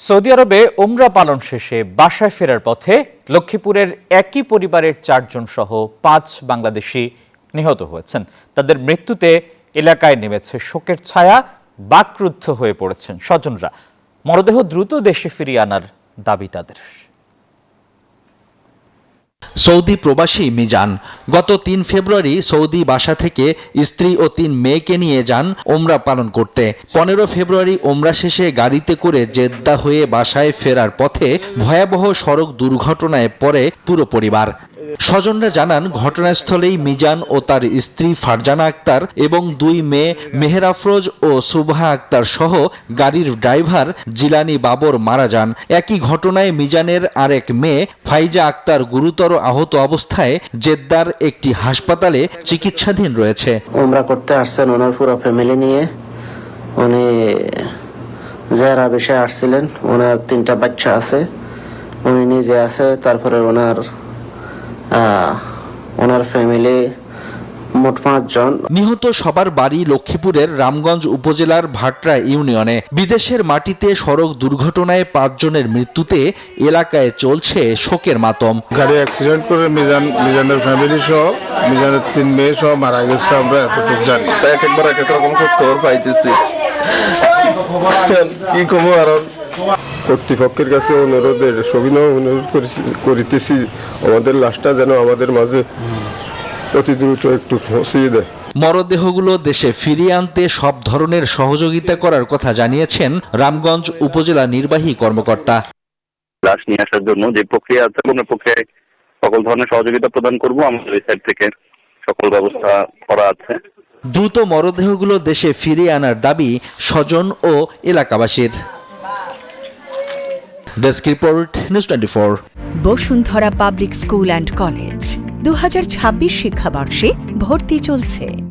Saudi আরবে উমরা পালন শেষে বাসায় ফেরার পথে লক্ষ্মীপুরের একই পরিবারের 4 জন সহ 5 বাংলাদেশি নিহত হয়েছেন। তাদের মৃত্যুতে এলাকায় নেমেছে শোকের ছায়া, বাকরুদ্ধ হয়ে পড়েছেন স্বজনরা। মরদেহ দ্রুত দেশে ফিরিয়ে আনার দাবি তাদের। সৌদি প্রবাসী মিজান গত 3 ফেব্রুয়ারি সৌদি বাসা থেকে স্ত্রী ও 3 মেয়েকে নিয়ে যান ওমরা পালন করতে। 15 ফেব্রুয়ারি ওমরা শেষে গাড়িতে করে জেদ্দা হয়ে বাসায় ফেরার পথে ভয়াবহ সড়ক দুর্ঘটনায় পড়ে পুরো পরিবার। স্বজনরা জানান, ঘটনাস্থলেই মিজান ও তার স্ত্রী ফারজানা আক্তার এবং 2 মেয়ে মেহের আফরোজ ও সুবহা আক্তার সহ গাড়ির ড্রাইভার জিলানি বাবর মারা যান। একই ঘটনায় মিজানের আরেক মেয়ে ফাইজা আক্তার গুরুতর আহত অবস্থায় জেদ্দার একটি হাসপাতালে চিকিৎসাধীন রয়েছে। ওমরা করতে আসছেন ওনার পুরো ফ্যামিলি নিয়ে। উনি যারা বিষয়ে আসছিলেন, ওনার 3টা বাচ্চা আছে, উনি নিজে আছে, তারপরে ওনার ফ্যামিলি মোট 5 জন। নিহত সবার বাড়ি লক্ষ্মীপুরের রামগঞ্জ উপজেলার ভাটরা ইউনিয়নে। বিদেশের মাটিতে সড়ক দুর্ঘটনায় 5 জনের মৃত্যুতে এলাকায় চলছে শোকের মাতম। গাড়ি অ্যাক্সিডেন্ট করে মিজানের ফ্যামিলি সহ মিজানের 3 মেয়ে সহ মারা গেছে, আমরা এতটুকু জানি। একবার এক এক রকম খোঁজ খবর পাইতেছি, কি কমো আর কর্তৃপক্ষের কাছে অনুরোধ করিতেছি, আমাদের লাশটা যেন আমাদের মাঝে অতি দ্রুত একটু পৌঁছিয়ে দেয়। মরদেহগুলো দেশে ফিরিয়ে আনতে সব ধরনের সহযোগিতা করার কথা জানিয়েছেন রামগঞ্জ উপজেলা নির্বাহী কর্মকর্তা। লাশ নিয়ে আসার জন্য যে প্রক্রিয়া আছে, কোন প্রক্রিয়ায় সকল ধরনের সহযোগিতা প্রদান করব, আমাদের এই সাইড থেকে সকল ব্যবস্থা করা আছে। দ্রুত মরদেহগুলো দেশে ফিরিয়ে আনার দাবি স্বজন ও এলাকাবাসীর। Desk report, news 24। Bashundhara public school and college 2026 শিক্ষাবর্ষে ভর্তি চলছে।